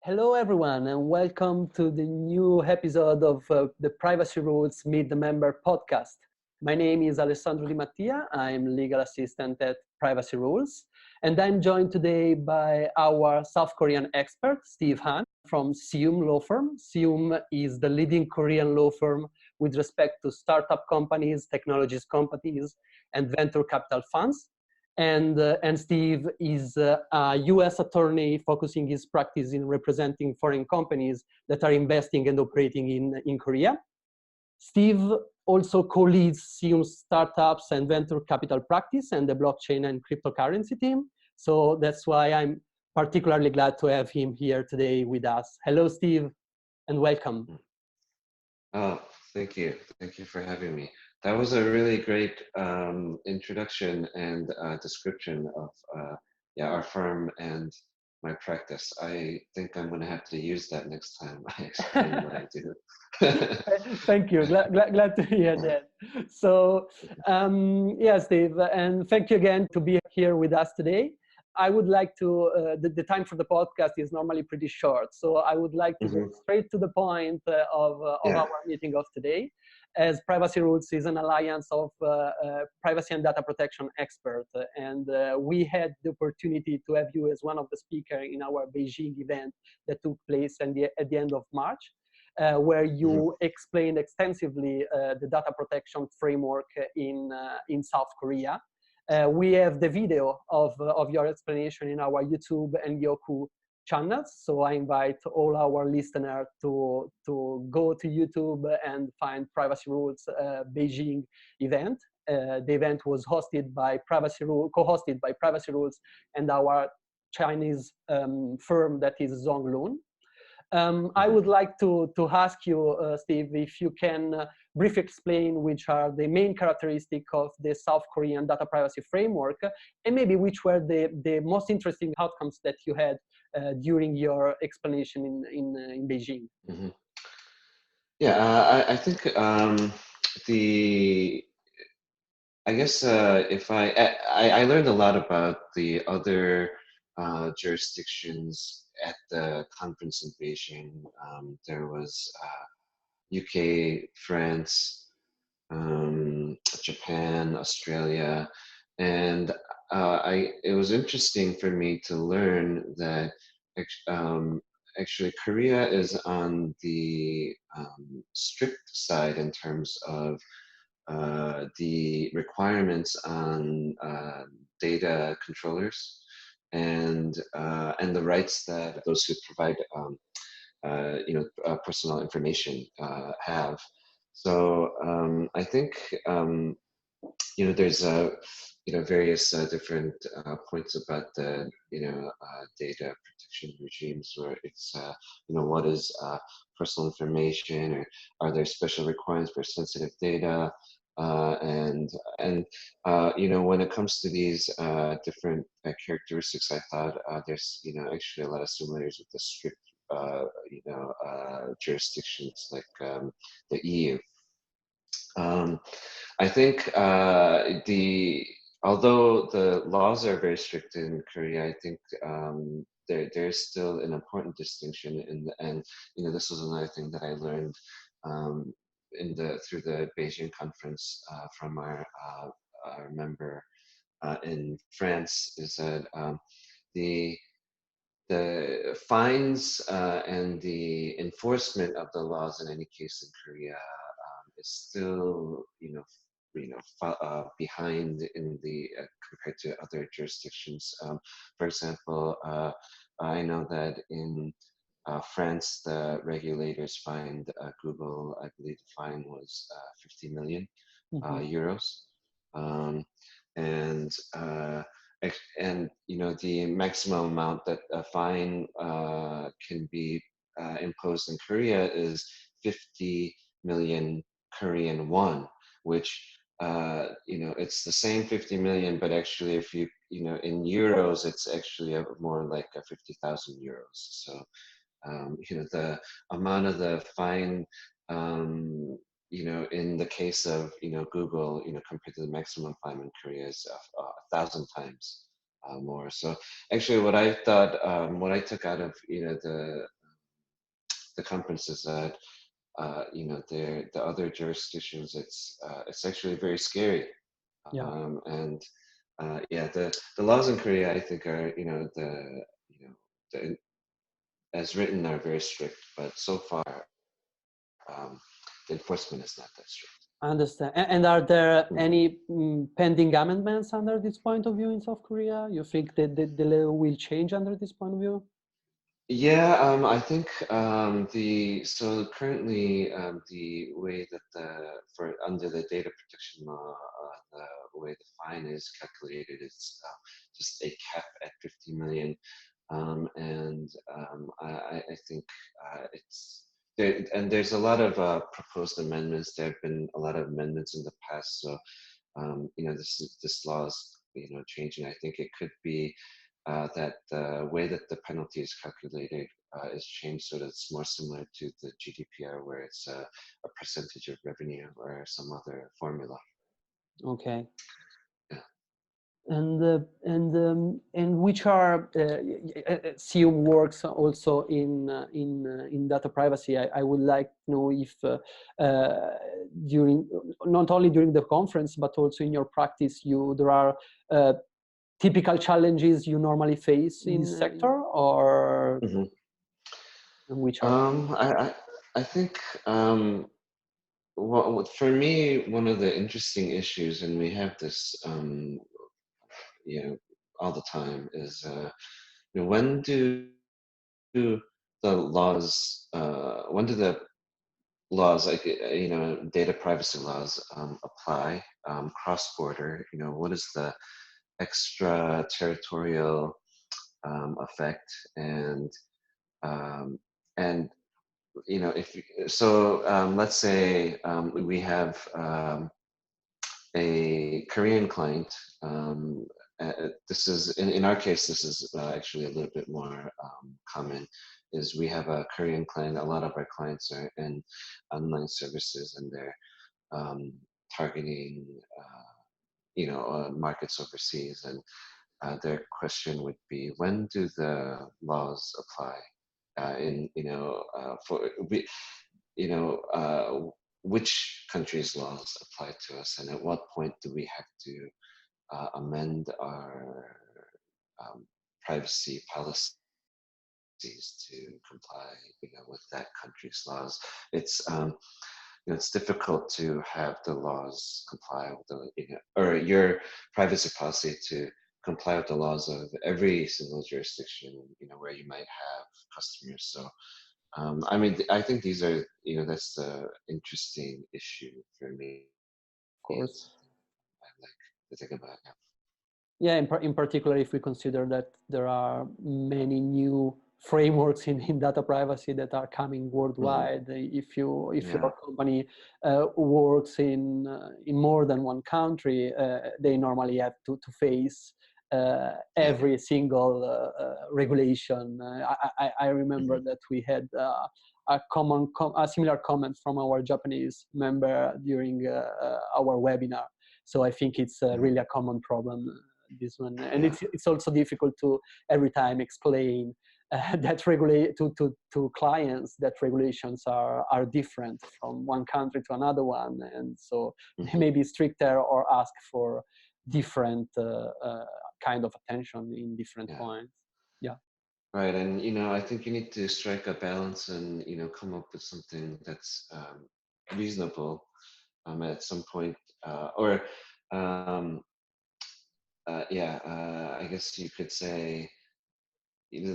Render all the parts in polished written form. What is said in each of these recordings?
Hello, everyone, and welcome to the new episode of the Privacy Rules Meet the Member podcast. My name is Alessandro Di Mattia. I'm legal assistant at Privacy Rules, and I'm joined today by our South Korean expert, Steve Han from SEUM law firm. SEUM is the leading Korean law firm with respect to startup companies, technologies companies, and venture capital funds. And Steve is a U.S. attorney focusing his practice in representing foreign companies that are investing and operating in Korea. Steve also co-leads SEUM's startups and venture capital practice and the blockchain and cryptocurrency team. So that's why I'm particularly glad to have him here today with us. Hello, Steve, and welcome. Oh, thank you. Thank you for having me. That was a really great introduction and description of our firm and my practice. I think I'm going to have to use that next time I explain what I do. Thank you. Glad to hear that. So, Steve, and thank you again to be here with us today. I would like to, the time for the podcast is normally pretty short, so I would like to go straight to the point of our meeting of today, as Privacy Rules is an alliance of privacy and data protection experts, and we had the opportunity to have you as one of the speakers in our Beijing event that took place at the end of March. Where you explained extensively the data protection framework in South Korea. We have the video of your explanation in our YouTube and Yoku channels, so I invite all our listeners to go to YouTube and find Privacy Rules Beijing event. The event was hosted by co-hosted by Privacy Rules and our Chinese firm that is Zonglun. I would like to ask you, Steve, if you can briefly explain which are the main characteristics of the South Korean data privacy framework, and maybe which were the most interesting outcomes that you had during your explanation in Beijing. I think if I learned a lot about the other jurisdictions at the conference in Beijing. There was UK, France, Japan, Australia, and it was interesting for me to learn that actually Korea is on the strict side in terms of the requirements on data controllers and the rights that those who provide personal information have. So I think there's various different points about the data protection regimes, where it's what is personal information, or are there special requirements for sensitive data, and when it comes to these different characteristics, I thought there's actually a lot of similarities with the strict jurisdictions like the EU. I think although the laws are very strict in Korea, I think there's still an important distinction and this was another thing that I learned through the Beijing conference from our member in France, is that the fines and the enforcement of the laws in any case in Korea is still behind in the compared to other jurisdictions. For example, I know that in France, the regulators fined Google. I believe the fine was 50 million euros, and the maximum amount that a fine can be imposed in Korea is 50 million Korean won, which it's the same 50 million, but actually if you in euros, it's actually more like 50,000 euros. So the amount of the fine in the case of Google, compared to the maximum fine in Korea is 1,000 times more. So actually, what I thought, what I took out of the conference is that the other jurisdictions, it's actually very scary, Yeah. and yeah, the laws in Korea, I think, are the as written are very strict, but so far um, the enforcement is not that strict. I understand. And are there Mm. any pending amendments under this point of view in South Korea? You think that the law will change under this point of view? Yeah, I think so currently the way that for under the data protection law, the way the fine is calculated is just a cap at 50 million, I think it's there, and there's a lot of proposed amendments. There have been a lot of amendments in the past, so this law is changing. I think it could be that the way that the penalty is calculated is changed so that it's more similar to the GDPR, where it's a percentage of revenue or some other formula. Okay. Yeah. And which are SEUM works also in data privacy. I would like to know if during not only during the conference but also in your practice there are typical challenges you normally face in this sector, or Mm-hmm. which are? I think well, for me, one of the interesting issues, and we have this all the time, is when do the laws when do the laws like data privacy laws apply cross-border? What is the extraterritorial effect, um, and if so let's say we have a Korean client. This is in our case, this is actually a little bit more common, is we have a Korean client. A lot of our clients are in online services, and they're targeting markets overseas, and their question would be, when do the laws apply for we you know which country's laws apply to us, and at what point do we have to amend our privacy policies to comply with that country's laws. It's difficult to have the laws comply with or your privacy policy to comply with the laws of every single jurisdiction, where you might have customers. So, I think these are, that's the interesting issue for me. Of course. It's something I like to think about. Yeah, in particular, if we consider that there are many new frameworks in data privacy that are coming worldwide. If your company works in more than one country, they normally have to face every single regulation. I remember that we had a similar comment from our Japanese member during our webinar. So I think it's really a common problem, this one, and it's also difficult to every time explain that to clients that regulations are different from one country to another one, and so they may be stricter or ask for different kind of attention in different points. Yeah. Right, and I think you need to strike a balance and come up with something that's reasonable at some point, or I guess you could say,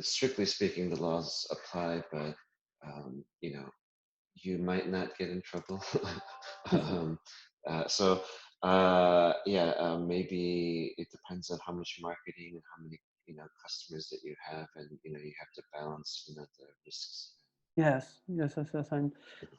strictly speaking, the laws apply, but you might not get in trouble. So maybe it depends on how much marketing and how many customers that you have, and you have to balance the risks. Yes, I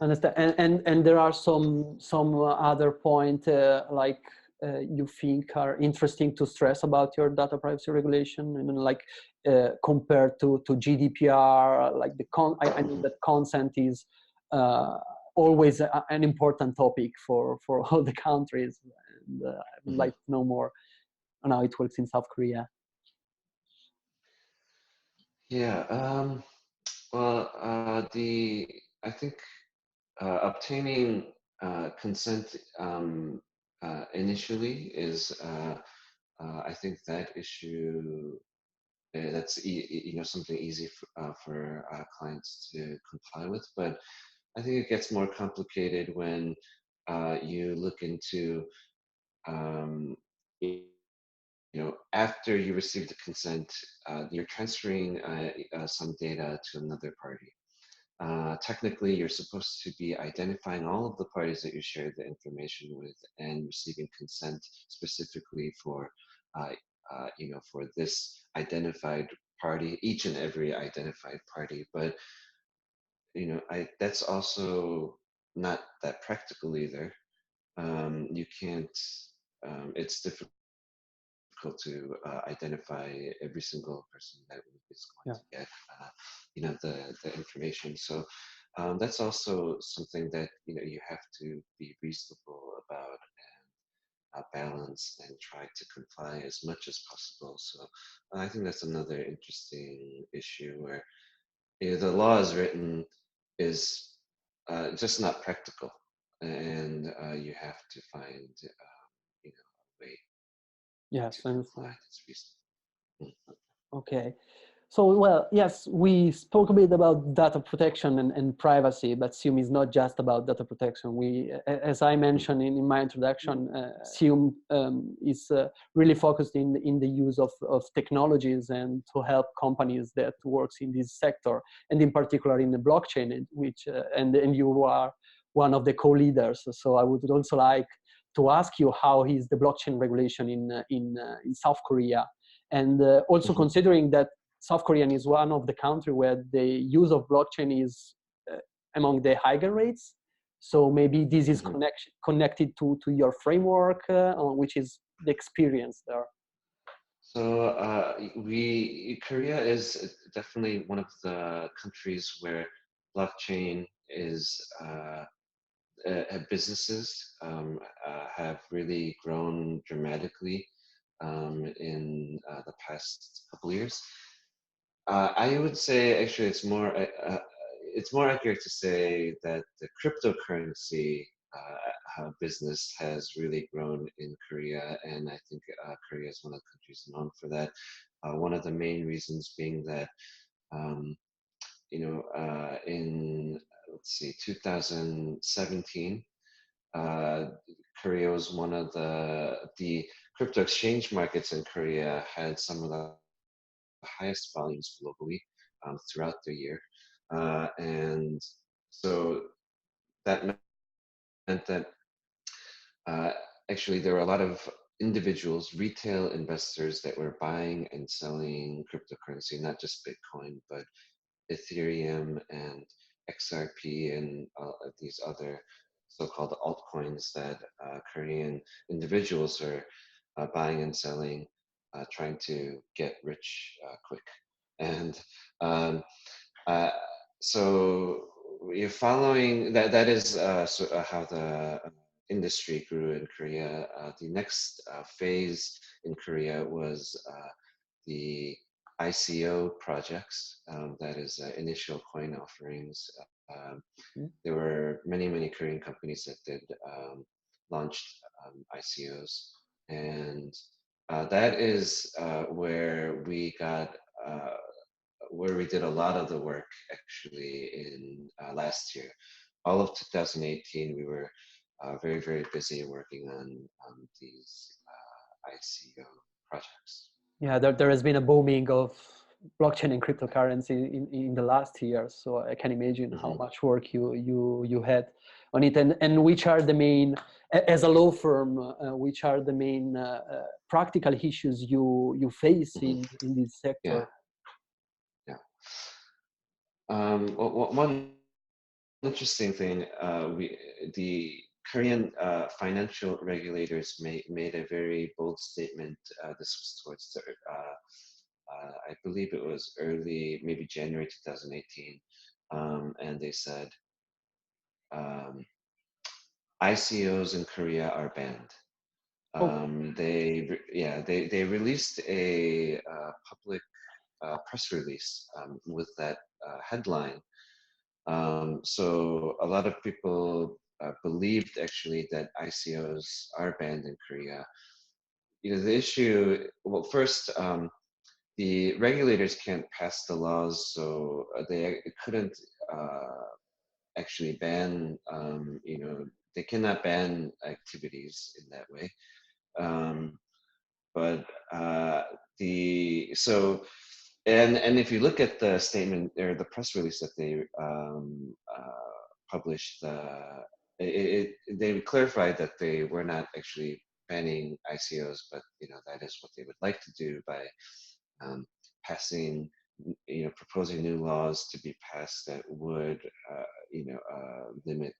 understand. And there are some other point like you think are interesting to stress about your data privacy regulation, and like compared to GDPR, like I know that consent is always an important topic for all the countries, and I would like to know more on how it works in South Korea. Yeah. Well, I think obtaining consent initially is, I think that issue, that's something easy for clients to comply with. But I think it gets more complicated when you look into, um, after you receive the consent, you're transferring some data to another party. Technically, you're supposed to be identifying all of the parties that you share the information with and receiving consent specifically for, for this identified party, each and every identified party. But that's also not that practical either. You can't. It's difficult to identify every single person that is going Yeah. to get, the information. So that's also something that you have to be reasonable about and balance and try to comply as much as possible. So I think that's another interesting issue where the law is written is just not practical, and you have to find a way to Yes, I comply understand. that's reasonable. Okay. So, well, yes, we spoke a bit about data protection and privacy, but SEUM is not just about data protection. As I mentioned in my introduction, SEUM is really focused in the use of technologies and to help companies that works in this sector, and in particular in the blockchain, which and you are one of the co-leaders. So I would also like to ask you, how is the blockchain regulation in South Korea? And also Mhm. considering that South Korea is one of the countries where the use of blockchain is among the higher rates. So maybe this is Mhm. connected to your framework, which is the experience there. So Korea is definitely one of the countries where blockchain is businesses have really grown dramatically in the past couple years. I would say actually it's more accurate to say that the cryptocurrency business has really grown in Korea, and I think Korea is one of the countries known for that. One of the main reasons being that um, in, let's see, 2017, uh, Korea was one of the crypto exchange markets in Korea had some of the highest volumes globally throughout the year. And so that meant that uh, actually there were a lot of individuals, retail investors that were buying and selling cryptocurrency, not just Bitcoin, but Ethereum and XRP and these other so-called altcoins that Korean individuals are buying and selling, trying to get rich quick. And um, uh, so you're following that. That is how the industry grew in Korea. The next phase in Korea was the ICO projects. That is initial coin offerings. There were many Korean companies that did launched ICOs, and that is uh, where we did a lot of the work actually in last year. All of 2018, we were very busy working on these ICO projects. Yeah, there has been a booming of blockchain and cryptocurrency in the last year. So I can imagine how Hmm. much work you had on it, and which are the main, as a law firm, which are the main practical issues you face Hmm. in this Yeah, sector. yeah. One interesting thing, the Korean financial regulators made a very bold statement. This was towards I believe it was early, maybe January 2018, and they said um, ICOs in Korea are banned. Oh, They released a public press release with that headline. So a lot of people believed actually that ICOs are banned in Korea. The issue, well, first, the regulators can't pass the laws, so they couldn't actually ban, they cannot ban activities in that way. But so and if you look at the statement or the press release that they published, they clarified that they were not actually banning ICOs, but that is what they would like to do by um, passing, proposing new laws to be passed that would, limit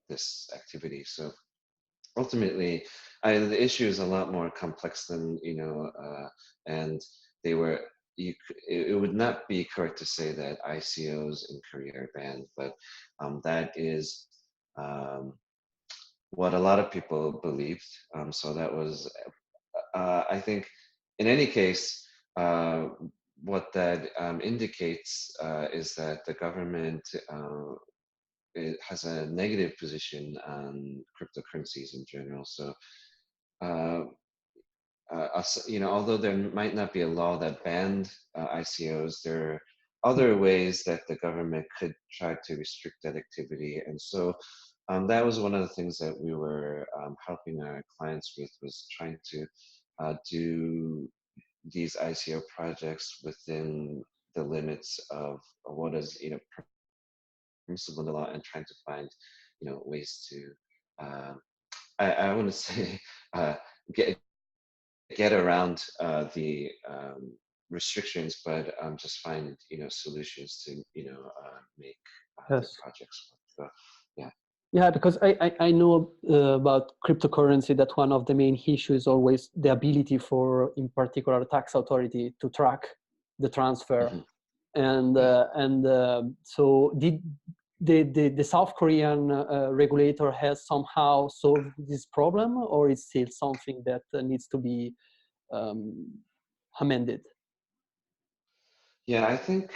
this activity. So ultimately, the issue is a lot more complex than and they were. It would not be correct to say that ICOs in Korea are banned, but that is what a lot of people believed. So that was, I think, in any case, what that indicates is that the government it has a negative position on cryptocurrencies in general. So, although there might not be a law that banned ICOs, there are other ways that the government could try to restrict that activity. And so that was one of the things that we were helping our clients with, was trying to do these ICO projects within the limits of what is permissible in the law, and trying to find ways to I want to say get around the restrictions, but just find solutions to make the Yes. projects work. So yeah. Yeah, because I know about cryptocurrency that one of the main issues is always the ability for, in particular, tax authority to track the transfer. Mm-hmm. And Right. So did the South Korean regulator has somehow solved this problem, or is still something that needs to be amended? Yeah, I think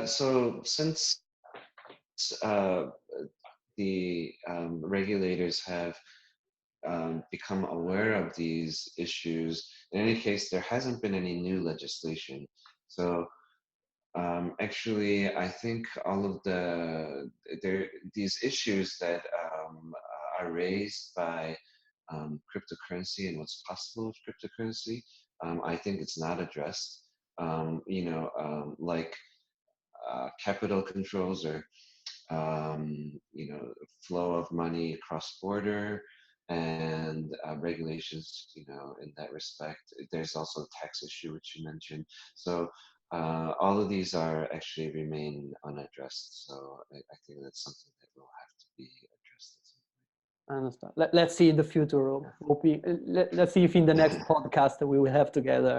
so. Since uh, the regulators have become aware of these issues, in any case, there hasn't been any new legislation. So actually, I think all of these issues that are raised by cryptocurrency and what's possible with cryptocurrency, I think it's not addressed. Like capital controls, or flow of money across border, and regulations, in that respect. There's also the tax issue, which you mentioned. So all of these are actually remain unaddressed. So I think that's something that will have to be addressed at some I understand. Let's see in the future. point. Let's see if in the next Yeah. podcast we will have together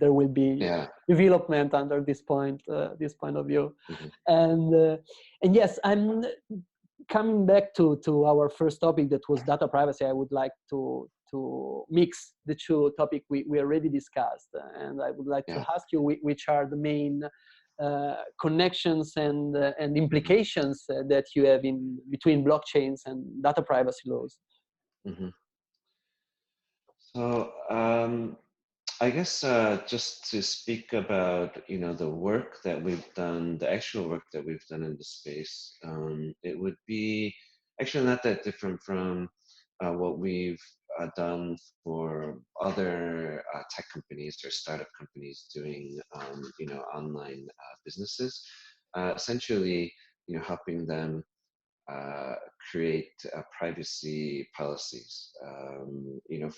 there will be Yeah. development under this point of view. Hmm. And yes, I'm coming back to our first topic, that was data privacy. I would like to mix the two topics we already discussed, and I would like to Yeah. ask you which are the main connections and implications that you have in between blockchains and data privacy laws. Hmm. So I guess just to speak about the work that we've done, the actual work that we've done in the space, it would be actually not that different from what we've done for other tech companies or startup companies doing online businesses. Essentially, helping them uh, create privacy policies,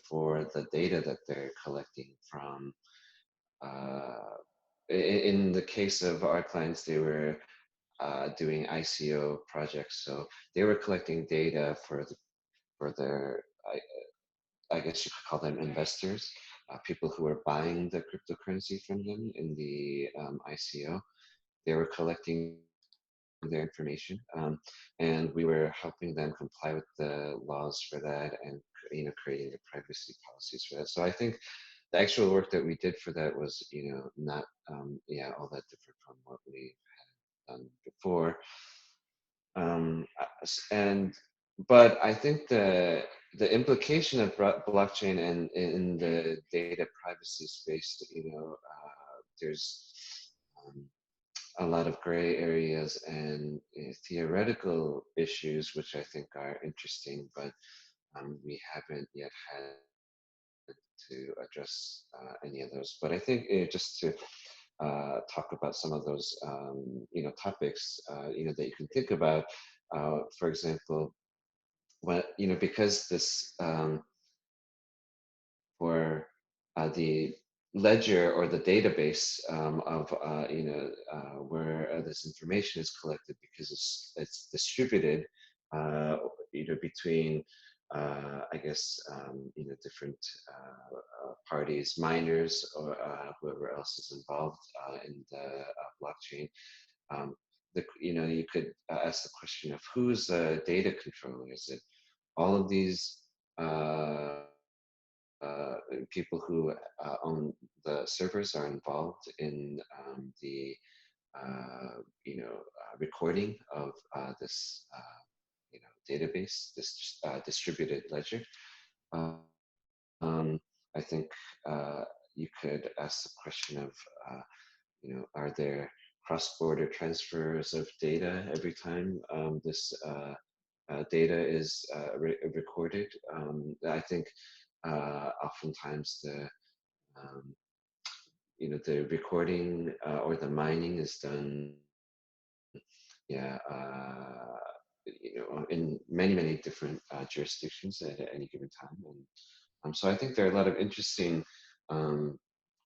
for the data that they're collecting from. Uh, in the case of our clients, they were doing ICO projects, so they were collecting data for their, I guess you could call them investors, people who were buying the cryptocurrency from them in the ICO. They were collecting their information, and we were helping them comply with the laws for that, and creating the privacy policies for that. So I think the actual work that we did for that was, not all that different from what we had done before. And but I think the implication of blockchain and in the data privacy space, there's a lot of gray areas and theoretical issues, which I think are interesting, but we haven't yet had to address any of those. But I think just to talk about some of those, topics, that you can think about. For example, because this for the ledger or the database of where this information is collected, because it's distributed between I guess different parties, miners, or whoever else is involved in the blockchain. You could ask the question of who's the data controller. Is it all of these people who own the servers are involved in the recording of this database, this distributed ledger? I think you could ask the question of are there cross-border transfers of data every time this data is recorded? I think oftentimes the recording or the mining is done, in many different jurisdictions at any given time, and so I think there are a lot of interesting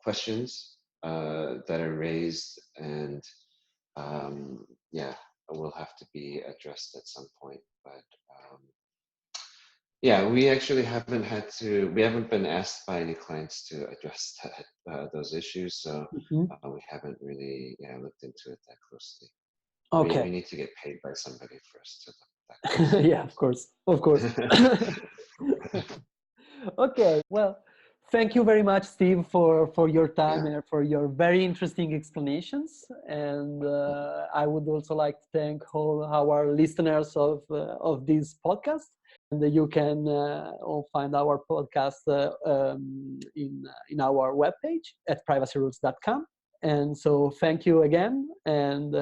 questions that are raised, and will have to be addressed at some point. But we actually we haven't been asked by any clients to address those issues, so we haven't really looked into it that closely. Okay. We need to get paid by somebody first to look that closely. Yeah, of course. Okay, well, thank you very much, Steve, for your time and for your very interesting explanations. And I would also like to thank all our listeners of this podcast. And you can all find our podcast in our webpage at PrivacyRules.com. And so thank you again, and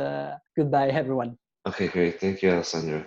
goodbye, everyone. Okay, great. Thank you, Alessandro.